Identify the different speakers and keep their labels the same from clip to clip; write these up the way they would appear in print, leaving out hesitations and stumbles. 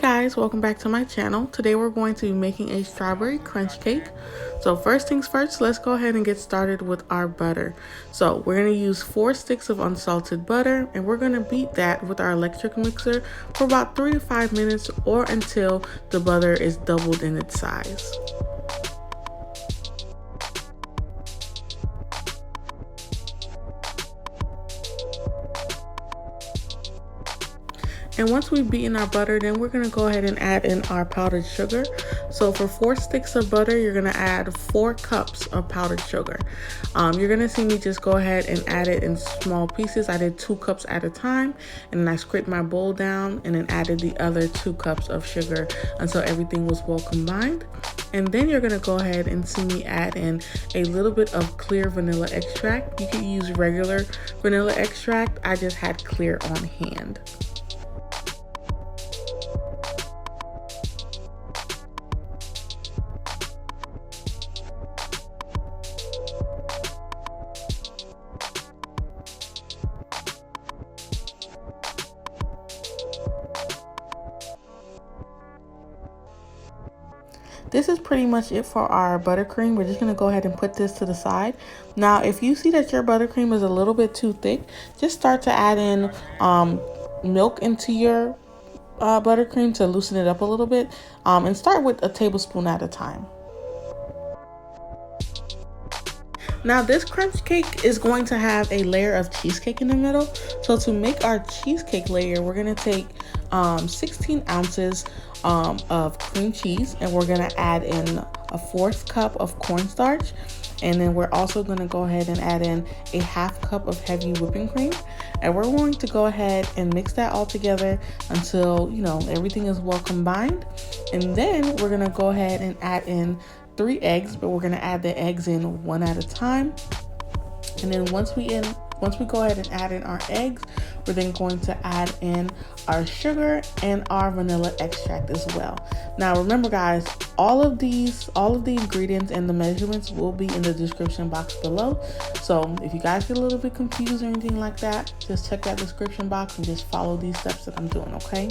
Speaker 1: Guys, welcome back to my channel. Today we're going to be making a strawberry crunch cake. So first things first, let's go ahead and get started with our butter. So we're going to use 4 sticks of unsalted butter, and we're going to beat that with our electric mixer for about 3 to 5 minutes or until the butter is doubled in its size. And once we've beaten our butter, then we're gonna go ahead and add in our powdered sugar. So for 4 sticks of butter, you're gonna add 4 cups of powdered sugar. You're gonna see me just go ahead and add it in small pieces. I did 2 cups at a time, and then I scraped my bowl down and then added the other 2 cups of sugar until everything was well combined. And then you're gonna go ahead and see me add in a little bit of clear vanilla extract. You could use regular vanilla extract. I just had clear on hand. This is pretty much it for our buttercream. We're just going to go ahead and put this to the side. Now, if you see that your buttercream is a little bit too thick, just start to add in milk into your buttercream to loosen it up a little bit, and start with a tablespoon at a time. Now this crunch cake is going to have a layer of cheesecake in the middle. So to make our cheesecake layer, we're going to take 16 ounces of cream cheese, and we're going to add in a 1/4 cup of cornstarch, and then we're also going to go ahead and add in a 1/2 cup of heavy whipping cream, and we're going to go ahead and mix that all together until everything is well combined. And then we're going to go ahead and add in 3 eggs, but we're going to add the eggs in one at a time. And then once we go ahead and add in our eggs, we're then going to add in our sugar and our vanilla extract as well. Now remember guys, all of the ingredients and the measurements will be in the description box below. So if you guys get a little bit confused or anything like that, just check that description box and just follow these steps that I'm doing, okay?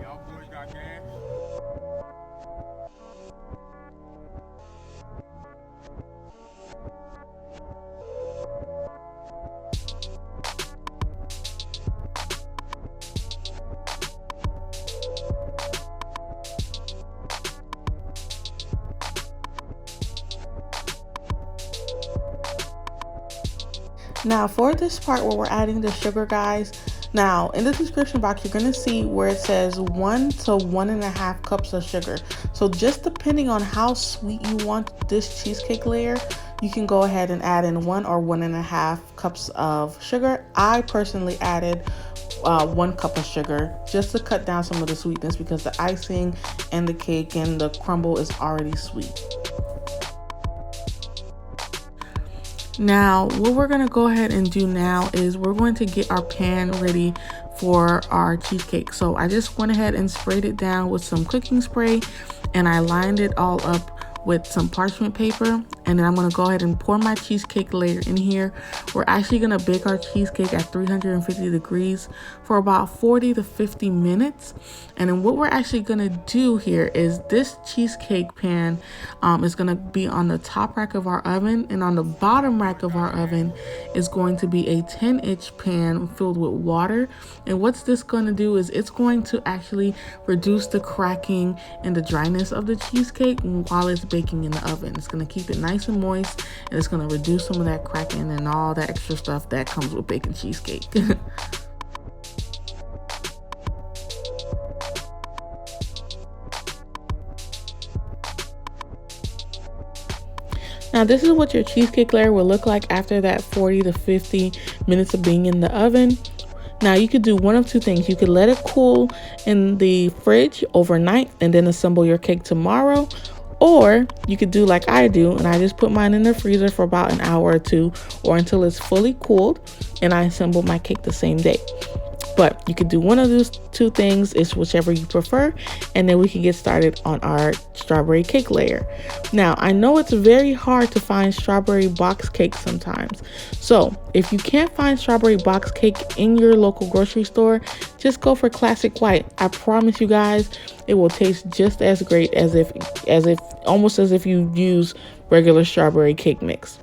Speaker 2: Y'all boys got gas?
Speaker 1: Now for this part where we're adding the sugar, guys, now in the description box you're going to see where it says 1 to 1.5 cups of sugar. So just depending on how sweet you want this cheesecake layer, you can go ahead and add in 1 or 1.5 cups of sugar. I personally added 1 cup of sugar just to cut down some of the sweetness because the icing and the cake and the crumble is already sweet. Now what we're going to go ahead and do now is we're going to get our pan ready for our cheesecake. So I just went ahead and sprayed it down with some cooking spray, and I lined it all up with some parchment paper, and then I'm going to go ahead and pour my cheesecake layer in here. We're actually going to bake our cheesecake at 350 degrees for about 40 to 50 minutes. And then what we're actually going to do here is this cheesecake pan is going to be on the top rack of our oven, and on the bottom rack of our oven is going to be a 10-inch pan filled with water. And what's this going to do is it's going to actually reduce the cracking and the dryness of the cheesecake while it's baking in the oven. It's going to keep it nice and moist, and it's going to reduce some of that cracking and all that extra stuff that comes with baking cheesecake. Now this is what your cheesecake layer will look like after that 40 to 50 minutes of being in the oven. Now you could do one of 2 things. You could let it cool in the fridge overnight and then assemble your cake tomorrow, Or you could do like I do, and I just put mine in the freezer for about an hour or two, or until it's fully cooled, and I assemble my cake the same day. But you could do one of those two things, it's whichever you prefer, and then we can get started on our strawberry cake layer. Now, I know it's very hard to find strawberry box cake sometimes. So if you can't find strawberry box cake in your local grocery store, just go for classic white. I promise you guys, it will taste just as great as if almost as if you use regular strawberry cake mix.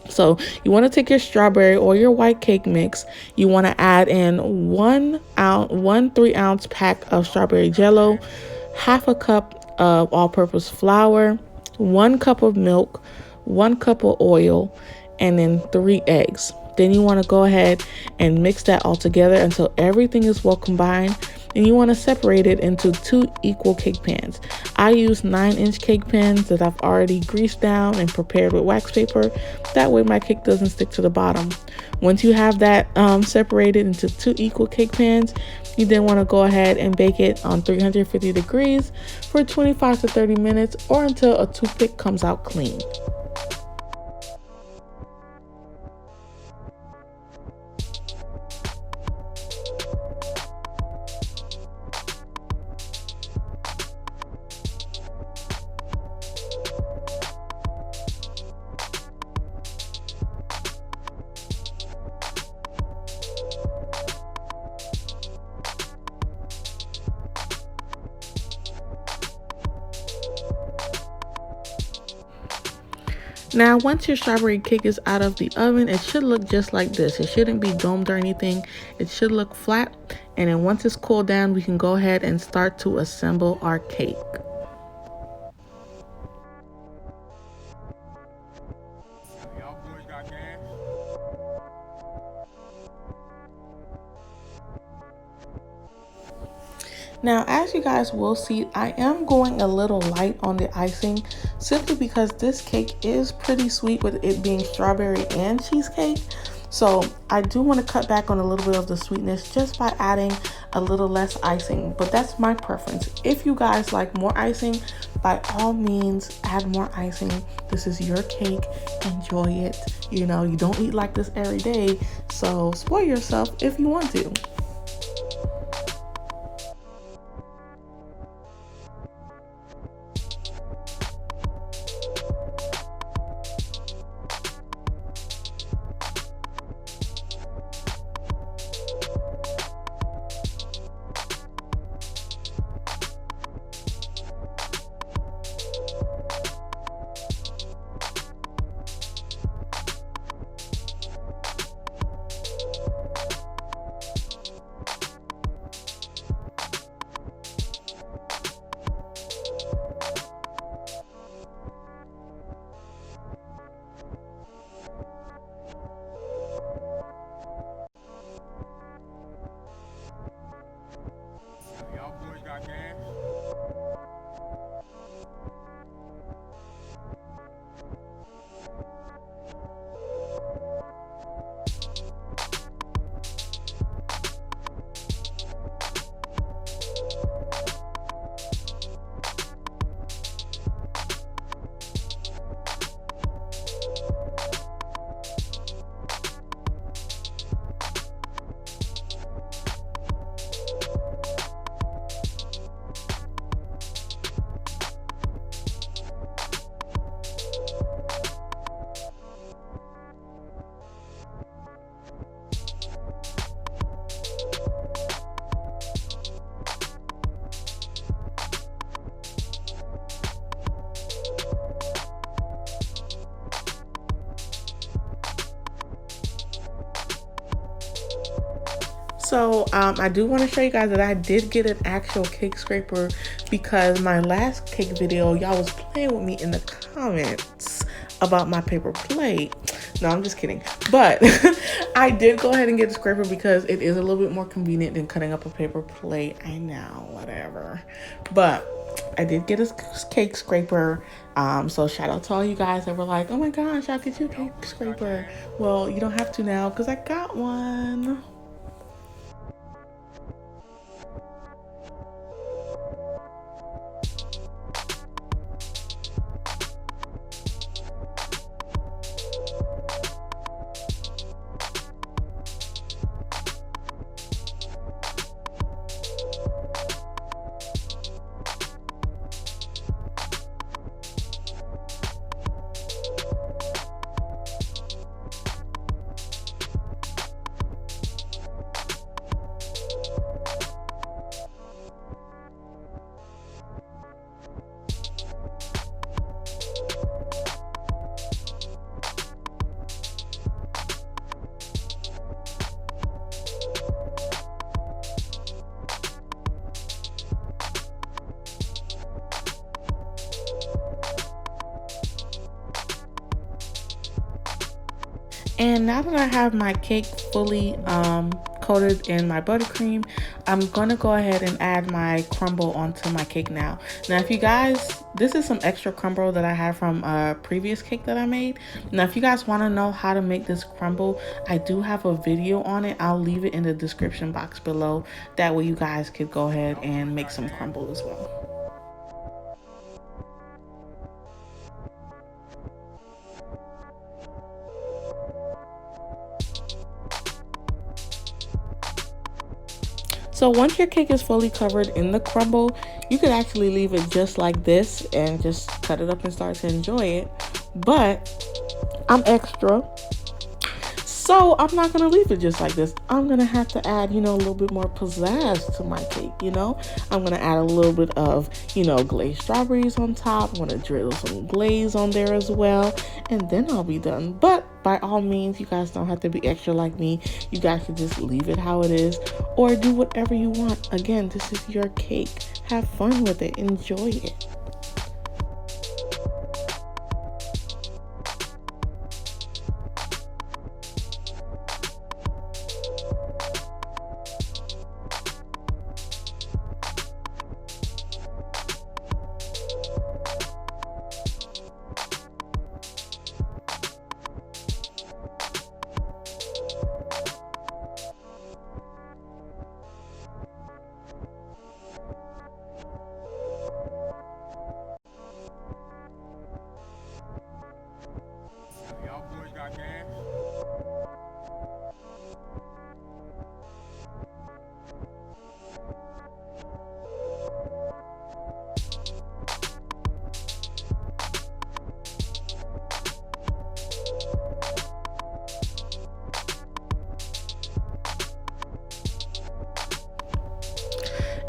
Speaker 1: So you want to take your strawberry or your white cake mix. You want to add in 1 3-ounce pack of strawberry jello, half a cup of all-purpose flour, 1 cup of milk, 1 cup of oil, and then 3 eggs. Then you want to go ahead and mix that all together until everything is well combined. And you want to separate it into 2 equal cake pans. I use 9-inch cake pans that I've already greased down and prepared with wax paper. That way my cake doesn't stick to the bottom. Once you have that separated into 2 equal cake pans, you then want to go ahead and bake it on 350 degrees for 25 to 30 minutes or until a toothpick comes out clean. Now, once your strawberry cake is out of the oven, it should look just like this. It shouldn't be domed or anything. It should look flat. And then once it's cooled down, we can go ahead and start to assemble our cake.
Speaker 2: Y'all boys got gas?
Speaker 1: Now, as you guys will see, I am going a little light on the icing simply because this cake is pretty sweet with it being strawberry and cheesecake. So I do want to cut back on a little bit of the sweetness just by adding a little less icing, but that's my preference. If you guys like more icing, by all means, add more icing. This is your cake. Enjoy it. You know, you don't eat like this every day, so spoil yourself if you want to.
Speaker 2: Y'all boys got gas?
Speaker 1: So I do want to show you guys that I did get an actual cake scraper because my last cake video, y'all was playing with me in the comments about my paper plate. No, I'm just kidding. But I did go ahead and get a scraper because it is a little bit more convenient than cutting up a paper plate. I know, whatever. But I did get a cake scraper. So shout out to all you guys that were like, oh my gosh, I'll get you a cake scraper. Well, you don't have to now because I got one. And now that I have my cake fully coated in my buttercream, I'm gonna go ahead and add my crumble onto my cake now. Now, if you guys, this is some extra crumble that I had from a previous cake that I made. Now, if you guys want to know how to make this crumble, I do have a video on it. I'll leave it in the description box below. That way you guys could go ahead and make some crumble as well. So once your cake is fully covered in the crumble, you could actually leave it just like this and just cut it up and start to enjoy it. But I'm extra, so I'm not gonna leave it just like this. I'm gonna have to add, a little bit more pizzazz to my cake, I'm gonna add a little bit of, glazed strawberries on top. I'm gonna drizzle some glaze on there as well, and then I'll be done. But by all means, you guys don't have to be extra like me. You guys can just leave it how it is or do whatever you want. Again, this is your cake. Have fun with it. Enjoy it.
Speaker 2: Y'all boys got gas?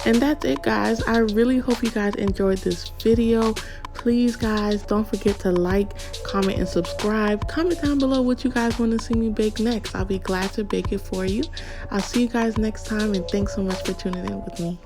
Speaker 1: And that's it, guys. I really hope you guys enjoyed this video. Please, guys, don't forget to like, comment, and subscribe. Comment down below what you guys want to see me bake next. I'll be glad to bake it for you. I'll see you guys next time, and thanks so much for tuning in with me.